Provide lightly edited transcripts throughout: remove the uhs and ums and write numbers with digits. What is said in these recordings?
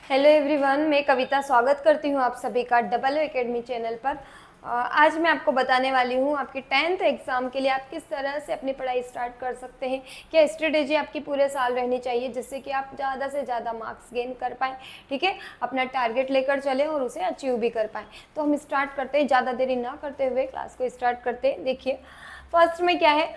Hello everyone, मैं कविता स्वागत करती हूँ आप सभी का डबल एकेडमी चैनल पर। आज मैं आपको बताने वाली हूँ आपके 10th एग्ज़ाम के लिए आप किस तरह से अपनी पढ़ाई स्टार्ट कर सकते हैं, क्या स्ट्रेटेजी आपकी पूरे साल रहनी चाहिए जिससे कि आप ज़्यादा से ज़्यादा मार्क्स गेन कर पाएँ। ठीक है, अपना टारगेट लेकर चलें और उसे अचीव भी कर पाएँ। तो हम स्टार्ट करते हैं, ज़्यादा देरी ना करते हुए क्लास को स्टार्ट करते हैं। देखिए, फर्स्ट में क्या है,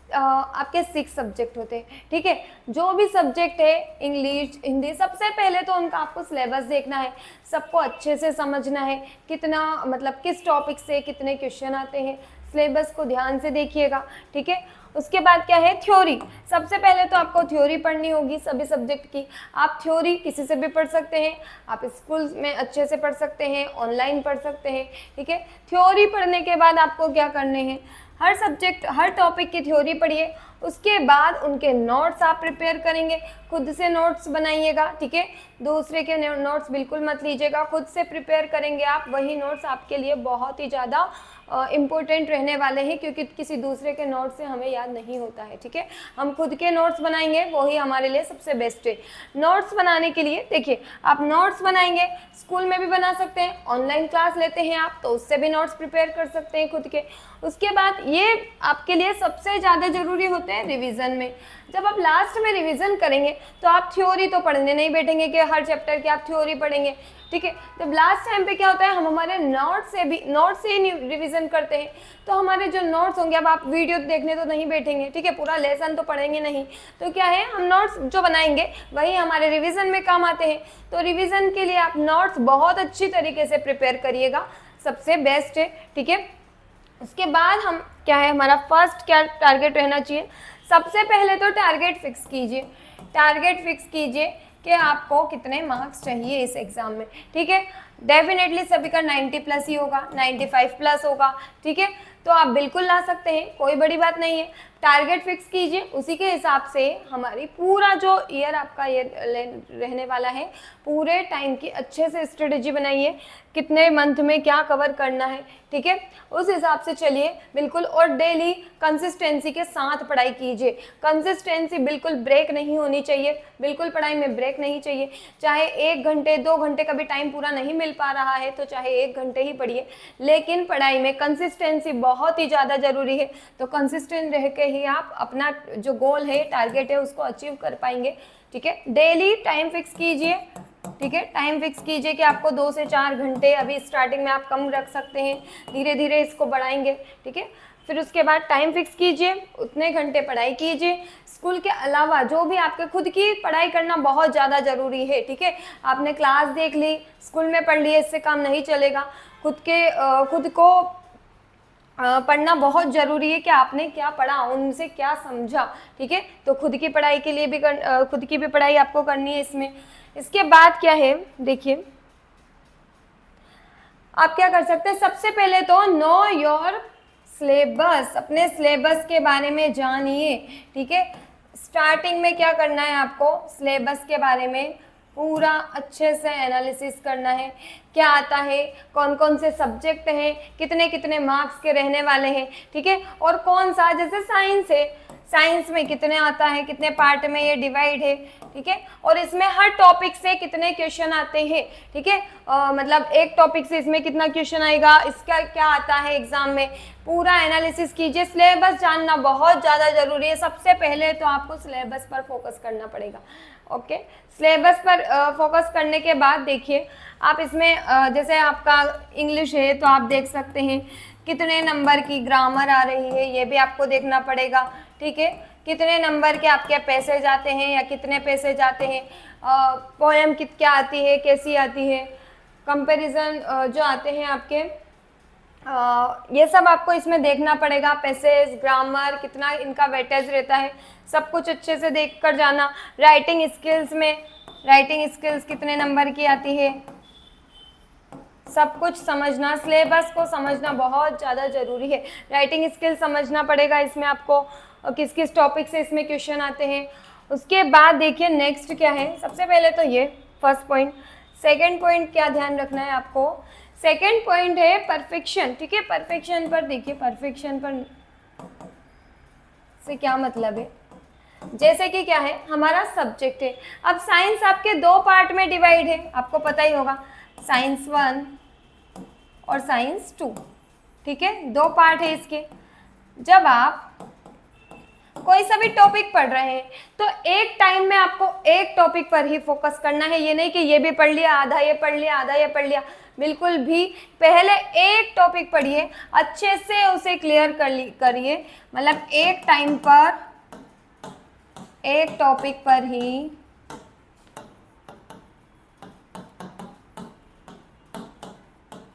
आपके 6 सब्जेक्ट होते हैं। ठीक है, जो भी सब्जेक्ट है, इंग्लिश, हिंदी, सबसे पहले तो उनका आपको सिलेबस देखना है, सबको अच्छे से समझना है, कितना मतलब किस टॉपिक से कितने क्वेश्चन आते हैं, सिलेबस को ध्यान से देखिएगा। ठीक है, उसके बाद क्या है, थ्योरी। सबसे पहले तो आपको थ्योरी पढ़नी होगी सभी सब्जेक्ट की। आप थ्योरी किसी से भी पढ़ सकते हैं, आप स्कूल में अच्छे से पढ़ सकते हैं, ऑनलाइन पढ़ सकते हैं। ठीक है, थ्योरी पढ़ने के बाद आपको क्या करने हैं, हर सब्जेक्ट हर टॉपिक की थ्योरी पढ़िए। उसके बाद उनके नोट्स आप प्रिपेयर करेंगे, खुद से नोट्स बनाइएगा। ठीक है, दूसरे के नोट्स बिल्कुल मत लीजिएगा, खुद से प्रिपेयर करेंगे आप, वही नोट्स आपके लिए बहुत ही ज़्यादा इम्पोर्टेंट रहने वाले हैं, क्योंकि किसी दूसरे के नोट्स से हमें याद नहीं होता है। ठीक है, हम खुद के नोट्स बनाएंगे, वही हमारे लिए सबसे बेस्ट है। नोट्स बनाने के लिए देखिए, आप नोट्स बनाएंगे, स्कूल में भी बना सकते हैं, ऑनलाइन क्लास लेते हैं आप तो उससे भी नोट्स प्रिपेयर कर सकते हैं खुद के। उसके बाद ये आपके लिए सबसे ज़्यादा ज़रूरी होते हैं रिवीजन में। जब आप लास्ट में रिवीजन करेंगे तो आप थ्योरी तो पढ़ने नहीं बैठेंगे कि हर चैप्टर की आप थ्योरी पढ़ेंगे। ठीक है, जब लास्ट टाइम पे क्या होता है, हम हमारे नोट्स से ही रिवीजन करते हैं। तो हमारे जो नोट्स होंगे, अब आप वीडियो देखने तो नहीं बैठेंगे, ठीक है, पूरा लेसन तो पढ़ेंगे नहीं, तो क्या है, हम नोट्स जो बनाएंगे वही हमारे रिवीजन में काम आते हैं। तो रिवीजन के लिए आप नोट्स बहुत अच्छी तरीके से प्रिपेयर करिएगा, सबसे बेस्ट है। ठीक है, उसके बाद हम क्या है, हमारा फर्स्ट क्या टारगेट रहना चाहिए, सबसे पहले तो टारगेट फिक्स कीजिए। टारगेट फिक्स कीजिए कि आपको कितने मार्क्स चाहिए इस एग्ज़ाम में। ठीक है, डेफिनेटली सभी का 90 प्लस ही होगा, 95 प्लस होगा। ठीक है, तो आप बिल्कुल ला सकते हैं, कोई बड़ी बात नहीं है। टारगेट फिक्स कीजिए, उसी के हिसाब से हमारी पूरा जो ईयर आपका ये रहने वाला है, पूरे टाइम की अच्छे से स्ट्रेटेजी बनाइए, कितने मंथ में क्या कवर करना है। ठीक है, उस हिसाब से चलिए बिल्कुल, और डेली कंसिस्टेंसी के साथ पढ़ाई कीजिए। कंसिस्टेंसी बिल्कुल ब्रेक नहीं होनी चाहिए, बिल्कुल पढ़ाई में ब्रेक नहीं चाहिए। चाहे 1 घंटे 2 घंटे कभी टाइम पूरा नहीं मिल पा रहा है तो चाहे 1 घंटे ही पढ़िए, लेकिन पढ़ाई में कंसिस्टेंसी बहुत ही ज़्यादा ज़रूरी है। तो कंसिस्टेंट रह के ही आप अपना जो गोल है, टारगेट है, उसको अचीव कर पाएंगे। ठीक है, डेली टाइम फिक्स कीजिए। ठीक है, टाइम फिक्स कीजिए कि आपको 2 से 4 घंटे, अभी स्टार्टिंग में आप कम रख सकते हैं, धीरे धीरे इसको बढ़ाएंगे। ठीक है, फिर उसके बाद टाइम फिक्स कीजिए, उतने घंटे पढ़ाई कीजिए। स्कूल के अलावा जो भी आपके खुद की पढ़ाई करना बहुत ज़्यादा ज़रूरी है। ठीक है, आपने क्लास देख ली, स्कूल में पढ़ लिए, इससे काम नहीं चलेगा। खुद को पढ़ना बहुत ज़रूरी है कि आपने क्या पढ़ा, उनसे क्या समझा। ठीक है, तो खुद की पढ़ाई के लिए भी खुद की भी पढ़ाई आपको करनी है इसमें। इसके बाद क्या है, देखिए आप क्या कर सकते हैं, सबसे पहले तो नो योर सिलेबस, अपने सिलेबस के बारे में जानिए। ठीक है, स्टार्टिंग में क्या करना है, आपको सिलेबस के बारे में पूरा अच्छे से एनालिसिस करना है, क्या आता है, कौन कौन से सब्जेक्ट हैं, कितने कितने मार्क्स के रहने वाले हैं। ठीक है, और कौन सा, जैसे साइंस है, साइंस में कितने आता है, कितने पार्ट में ये डिवाइड है। ठीक है, और इसमें हर टॉपिक से कितने क्वेश्चन आते हैं। ठीक है, मतलब एक टॉपिक से इसमें कितना क्वेश्चन आएगा, इसका क्या आता है एग्जाम में, पूरा एनालिसिस कीजिए। सिलेबस जानना बहुत ज़्यादा ज़रूरी है, सबसे पहले तो आपको सिलेबस पर फोकस करना पड़ेगा। ओके, सिलेबस पर फोकस करने के बाद देखिए, आप इसमें जैसे आपका इंग्लिश है तो आप देख सकते हैं कितने नंबर की ग्रामर आ रही है, ये भी आपको देखना पड़ेगा। ठीक है, कितने नंबर के आपके पैसे जाते हैं या कितने पैसे जाते हैं, पोएम क्या आती है, कैसी आती है, कंपैरिजन जो आते हैं आपके, ये सब आपको इसमें देखना पड़ेगा। पैसेज, ग्रामर, कितना इनका वेटेज रहता है, सब कुछ अच्छे से देख कर जाना। राइटिंग स्किल्स में, राइटिंग स्किल्स कितने नंबर की आती है, सब कुछ समझना, सिलेबस को समझना बहुत ज़्यादा ज़रूरी है। राइटिंग स्किल समझना पड़ेगा इसमें आपको, किस किस टॉपिक से इसमें क्वेश्चन आते हैं। उसके बाद देखिए नेक्स्ट क्या है, सबसे पहले तो ये फर्स्ट पॉइंट। सेकंड पॉइंट क्या ध्यान रखना है आपको, सेकंड पॉइंट है परफेक्शन। ठीक है, परफेक्शन पर देखिए, परफेक्शन पर से क्या मतलब है, जैसे कि क्या है, हमारा सब्जेक्ट है। अब साइंस आपके दो पार्ट में डिवाइड है, आपको पता ही होगा, साइंस 1 और साइंस 2, ठीक है, दो पार्ट है इसके। जब आप कोई सा भी टॉपिक पढ़ रहे हैं तो एक टाइम में आपको एक टॉपिक पर ही फोकस करना है। ये नहीं कि ये भी पढ़ लिया, आधा ये पढ़ लिया, आधा ये पढ़ लिया, बिल्कुल भी। पहले एक टॉपिक पढ़िए, अच्छे से उसे क्लियर करिए, मतलब एक टाइम पर एक टॉपिक पर ही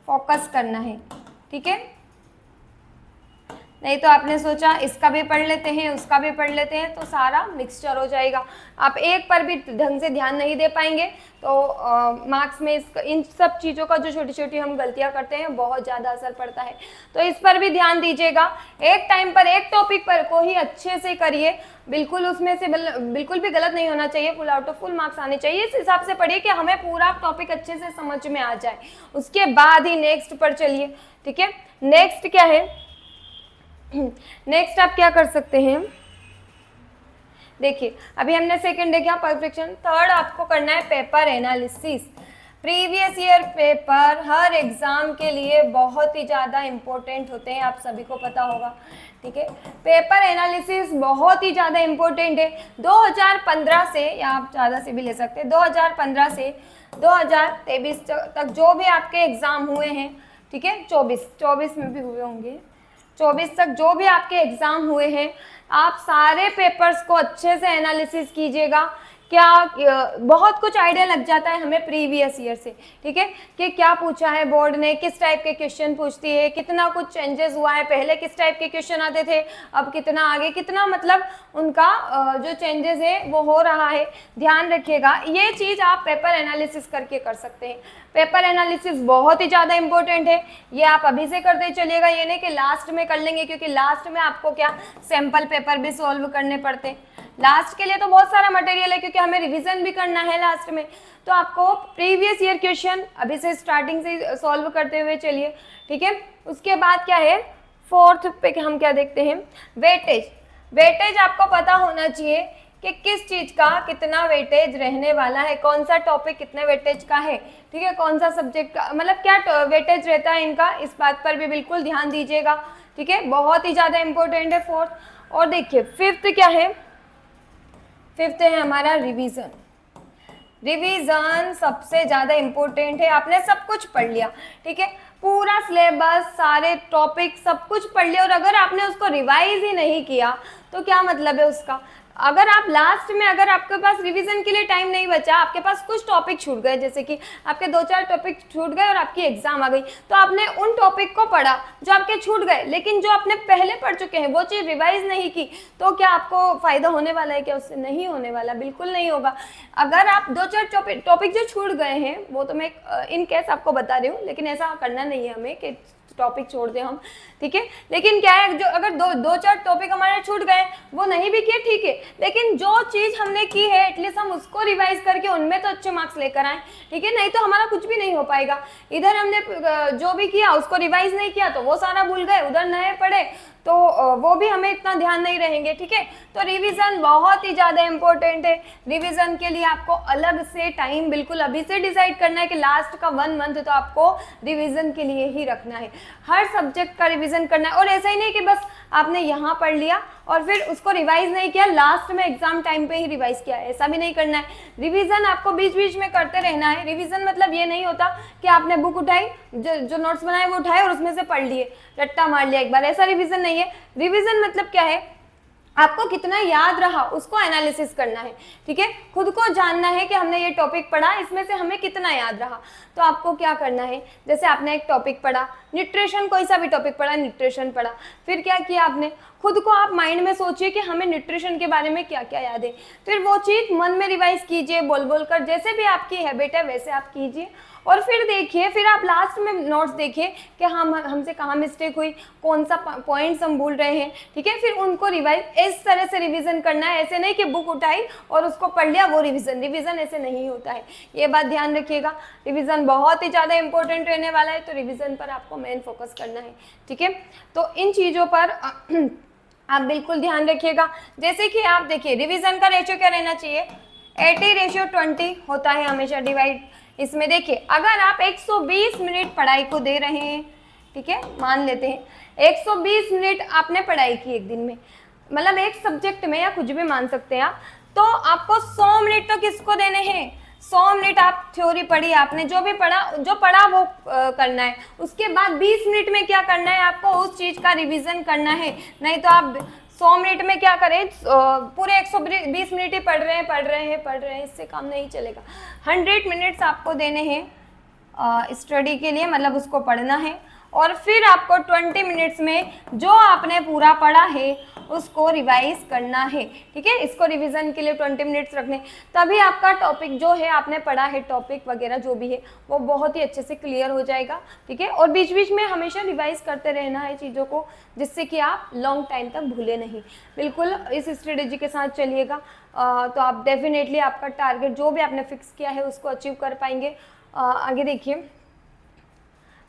फोकस करना है, ठीक है। नहीं तो आपने सोचा इसका भी पढ़ लेते हैं, उसका भी पढ़ लेते हैं, तो सारा मिक्सचर हो जाएगा। आप एक पर भी ढंग से ध्यान नहीं दे पाएंगे तो मार्क्स में इन सब चीज़ों का जो छोटी छोटी हम गलतियां करते हैं बहुत ज़्यादा असर पड़ता है। तो इस पर भी ध्यान दीजिएगा। एक टाइम पर एक टॉपिक पर को ही अच्छे से करिए, बिल्कुल उसमें से बिल्कुल भी गलत नहीं होना चाहिए, full out of full marks आने चाहिए। इस हिसाब से पढ़िए कि हमें पूरा टॉपिक अच्छे से समझ में आ जाए, उसके बाद ही नेक्स्ट पर चलिए, ठीक है। नेक्स्ट क्या है, नेक्स्ट आप क्या कर सकते हैं, देखिए अभी हमने सेकंड देखा परफेक्शन, थर्ड आपको करना है paper analysis. Previous year paper हर एग्जाम के लिए बहुत ही ज़्यादा इम्पोर्टेंट होते हैं, आप सभी को पता होगा, ठीक है। पेपर एनालिसिस बहुत ही ज़्यादा इम्पोर्टेंट है। 2015 से, या आप ज़्यादा से भी ले सकते हैं, 2015 से 2023 तक जो भी आपके एग्ज़ाम हुए हैं, ठीक है, 24 में भी हुए होंगे, 24 तक जो भी आपके एग्जाम हुए हैं, आप सारे पेपर्स को अच्छे से एनालिसिस कीजिएगा। क्या बहुत कुछ आइडिया लग जाता है हमें प्रीवियस ईयर से, ठीक है, कि क्या पूछा है बोर्ड ने, किस टाइप के क्वेश्चन पूछती है, कितना कुछ चेंजेस हुआ है, पहले किस टाइप के क्वेश्चन आते थे, अब कितना आगे, कितना मतलब उनका जो चेंजेस है वो हो रहा है, ध्यान रखिएगा। ये चीज़ आप पेपर एनालिसिस करके कर सकते हैं। पेपर एनालिसिस बहुत ही ज़्यादा इंपॉर्टेंट है, ये आप अभी से करते चलिएगा, ये नहीं कि लास्ट में कर लेंगे, क्योंकि लास्ट में आपको क्या सैम्पल पेपर भी सॉल्व करने पड़ते हैं। लास्ट के लिए तो बहुत सारा मटेरियल है, क्योंकि हमें रिवीजन भी करना है लास्ट में, तो आपको प्रीवियस ईयर क्वेश्चन अभी से स्टार्टिंग से सॉल्व करते हुए चलिए, ठीक है। उसके बाद क्या है, फोर्थ पे हम क्या देखते हैं, वेटेज। वेटेज आपको पता होना चाहिए कि किस चीज़ का कितना वेटेज रहने वाला है, कौन सा टॉपिक कितने वेटेज का है, ठीक है, कौन सा सब्जेक्ट का, मतलब क्या वेटेज रहता है इनका, इस बात पर भी बिल्कुल ध्यान दीजिएगा, ठीक है, बहुत ही ज़्यादा इंपॉर्टेंट है फोर्थ। और देखिए फिफ्थ क्या है, फिफ्थ है हमारा रिवीजन। रिवीजन सबसे ज़्यादा इंपॉर्टेंट है। आपने सब कुछ पढ़ लिया, ठीक है, पूरा सिलेबस, सारे टॉपिक सब कुछ पढ़ लिया, और अगर आपने उसको रिवाइज ही नहीं किया तो क्या मतलब है उसका। अगर आप लास्ट में, अगर आपके पास रिवीजन के लिए टाइम नहीं बचा, आपके पास कुछ टॉपिक छूट गए, जैसे कि आपके 2-4 टॉपिक छूट गए और आपकी एग्जाम आ गई, तो आपने उन टॉपिक को पढ़ा जो आपके छूट गए, लेकिन जो आपने पहले पढ़ चुके हैं वो चीज़ रिवाइज नहीं की, तो क्या आपको फ़ायदा होने वाला है क्या उससे? नहीं होने वाला, बिल्कुल नहीं होगा। अगर आप 2-4 टॉपिक जो छूट गए हैं, वो तो मैं इन केस आपको बता रही हूँ, लेकिन ऐसा करना नहीं है हमें कि टॉपिक छोड़ दें हम, ठीक है। लेकिन क्या है, जो अगर 2-4 टॉपिक हमारे छूट गए, वो नहीं भी किए, ठीक है, लेकिन जो चीज़ हमने की है एटलीस्ट हम उसको रिवाइज करके उनमें तो अच्छे मार्क्स लेकर आए, ठीक है, नहीं तो हमारा कुछ भी नहीं हो पाएगा। इधर हमने जो भी किया उसको रिवाइज नहीं किया तो वो सारा भूल गए, उधर नए पढ़े तो वो भी हमें इतना ध्यान नहीं रहेंगे, ठीक है। तो रिवीजन बहुत ही ज़्यादा इंपॉर्टेंट है। रिवीजन के लिए आपको अलग से टाइम बिल्कुल अभी से डिसाइड करना है कि लास्ट का 1 मंथ तो आपको रिवीजन के लिए ही रखना है, हर सब्जेक्ट का रिवीजन करना है। और ऐसा ही नहीं कि बस आपने यहाँ पढ़ लिया और फिर उसको रिवाइज नहीं किया, लास्ट में एग्जाम टाइम पे ही रिवाइज किया, ऐसा भी नहीं करना है। रिवीजन आपको बीच बीच में करते रहना है। रिवीजन मतलब ये नहीं होता कि आपने बुक उठाई, जो नोट्स बनाए वो उठाए और उसमें से पढ़ लिए, रट्टा मार लिया एक बार, ऐसा रिवीजन नहीं है। रिवीजन मतलब क्या है, आपको कितना याद रहा उसको एनालिसिस करना है, ठीक है, खुद को जानना है कि हमने ये टॉपिक पढ़ा, इसमें से हमें कितना याद रहा। तो आपको क्या करना है, जैसे आपने एक टॉपिक पढ़ा, न्यूट्रिशन, कोई सा भी टॉपिक पढ़ा, न्यूट्रिशन पढ़ा, फिर क्या किया आपने, खुद को आप माइंड में सोचिए कि हमें न्यूट्रिशन के बारे में क्या क्या याद है, फिर वो चीज़ मन में रिवाइज कीजिए, बोल बोल कर, जैसे भी आपकी हैबिट है वैसे आप कीजिए। और फिर देखिए, फिर आप लास्ट में नोट्स देखिए कि हमसे कहाँ मिस्टेक हुई, कौन सा पॉइंट्स हम भूल रहे हैं, ठीक है, फिर उनको रिवाइज इस तरह से रिवीजन करना है। ऐसे नहीं कि बुक उठाई और उसको पढ़ लिया वो रिवीजन ऐसे नहीं होता है, ये बात ध्यान रखिएगा। रिवीजन बहुत ही ज़्यादा इंपॉर्टेंट रहने वाला है, तो रिवीजन पर आपको मेन फोकस करना है, ठीक है। तो इन चीज़ों पर आप बिल्कुल ध्यान रखिएगा। जैसे कि आप देखिए रिवीजन का रेशियो क्या रहना चाहिए, 80:20 होता है हमेशा डिवाइड। इसमें देखिए अगर आप 120 मिनट पढ़ाई को दे रहे हैं, ठीक है, मान लेते हैं 120 मिनट आपने पढ़ाई की एक दिन में, मतलब एक सब्जेक्ट में या कुछ भी मान सकते हैं आप, तो आपको 100 मिनट तो किसको देने हैं, 100 मिनट आप थ्योरी पढ़ी, आपने जो भी पढ़ा, जो पढ़ा वो करना है। उसके बाद 20 मिनट में क्या करना है, आपको उस चीज का रिवीजन करना है। नहीं तो आप 100 मिनट में क्या करें, पूरे 120 मिनट ही पढ़ रहे हैं, इससे काम नहीं चलेगा। 100 मिनट्स आपको देने हैं स्टडी के लिए, मतलब उसको पढ़ना है, और फिर आपको 20 मिनट्स में जो आपने पूरा पढ़ा है उसको रिवाइज करना है, ठीक है। इसको रिवीजन के लिए 20 मिनट्स रखने, तभी आपका टॉपिक जो है आपने पढ़ा है, टॉपिक वगैरह जो भी है वो बहुत ही अच्छे से क्लियर हो जाएगा, ठीक है। और बीच बीच में हमेशा रिवाइज करते रहना है चीज़ों को, जिससे कि आप लॉन्ग टाइम तक भूले नहीं। बिल्कुल इस स्ट्रेटेजी के साथ चलिएगा तो आप डेफिनेटली आपका टारगेट जो भी आपने फिक्स किया है उसको अचीव कर पाएंगे। आगे देखिए,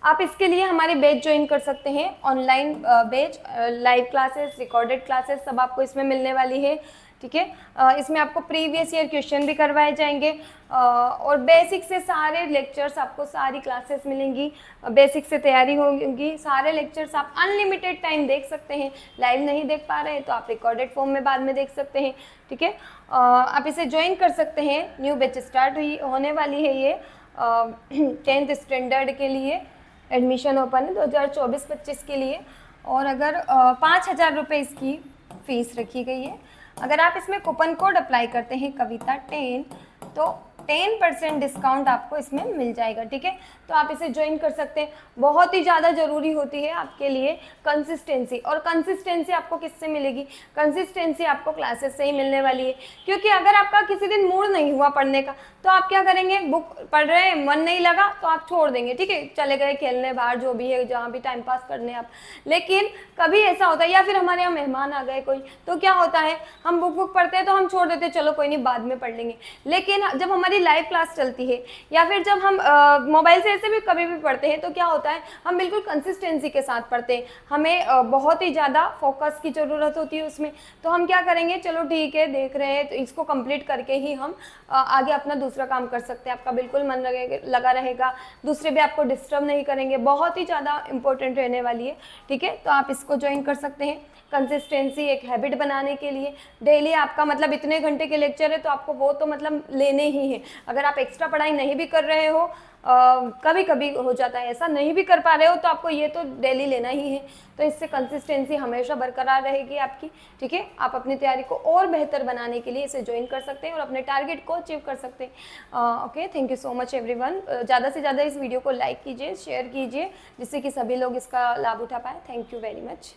आप इसके लिए हमारे बैच ज्वाइन कर सकते हैं, online batch, live classes, recorded classes सब आपको इसमें मिलने वाली है, ठीक है। इसमें आपको प्रीवियस ईयर क्वेश्चन भी करवाए जाएंगे और बेसिक से सारे लेक्चर्स आपको, सारी क्लासेस मिलेंगी, बेसिक से तैयारी होगी, सारे लेक्चर्स आप अनलिमिटेड टाइम देख सकते हैं। लाइव नहीं देख पा रहे हैं तो आप रिकॉर्डेड फॉर्म में बाद में देख सकते हैं, ठीक है। आप इसे ज्वाइन कर सकते हैं। न्यू बैच स्टार्ट होने वाली है, ये 10th स्टैंडर्ड के लिए एडमिशन ओपन है 2024-25 के लिए, और अगर 5,000 रुपये इसकी फ़ीस रखी गई है। अगर आप इसमें कूपन कोड अप्लाई करते हैं कविता 10 तो 10% डिस्काउंट आपको इसमें मिल जाएगा, ठीक है। तो आप इसे ज्वाइन कर सकते हैं। बहुत ही ज़्यादा ज़रूरी होती है आपके लिए कंसिस्टेंसी, और कंसिस्टेंसी आपको किससे मिलेगी, कंसिस्टेंसी आपको क्लासेस से ही मिलने वाली है। क्योंकि अगर आपका किसी दिन मूड नहीं हुआ पढ़ने का तो आप क्या करेंगे, बुक पढ़ रहे हैं, मन नहीं लगा तो आप छोड़ देंगे, ठीक है, चले गए खेलने बाहर, जो भी है जहाँ भी टाइम पास करने आप। लेकिन कभी ऐसा होता है, या फिर हमारे यहाँ मेहमान आ गए कोई, तो क्या होता है, हम बुक पढ़ते हैं तो हम छोड़ देते हैं, चलो कोई नहीं बाद में पढ़ लेंगे। लेकिन जब हमारी लाइव क्लास चलती है या फिर जब हम मोबाइल से ऐसे भी कभी भी पढ़ते हैं तो क्या होता है, हम बिल्कुल कंसिस्टेंसी के साथ पढ़ते हैं। हमें बहुत ही ज़्यादा फोकस की ज़रूरत होती है उसमें। तो हम क्या करेंगे, चलो ठीक है देख रहे हैं तो इसको कंप्लीट करके ही हम आगे अपना दूसरा काम कर सकते हैं। आपका बिल्कुल मन लगा रहेगा, दूसरे भी आपको डिस्टर्ब नहीं करेंगे, बहुत ही ज़्यादा इंपॉर्टेंट रहने वाली है, ठीक है। तो आप इसको ज्वाइन कर सकते हैं। कंसिस्टेंसी एक हैबिट बनाने के लिए डेली आपका मतलब इतने घंटे के लेक्चर है तो आपको वो तो मतलब लेने ही हैं। अगर आप एक्स्ट्रा पढ़ाई नहीं भी कर रहे हो, कभी कभी हो जाता है ऐसा, नहीं भी कर पा रहे हो तो आपको ये तो डेली लेना ही है। तो इससे कंसिस्टेंसी हमेशा बरकरार रहेगी आपकी, ठीक है। आप अपनी तैयारी को और बेहतर बनाने के लिए इसे ज्वाइन कर सकते हैं और अपने टारगेट को अचीव कर सकते हैं। Okay, thank you so much everyone. ज़्यादा से ज़्यादा इस वीडियो को लाइक कीजिए, शेयर कीजिए, जिससे कि सभी लोग इसका लाभ उठा पाए। Thank you very much.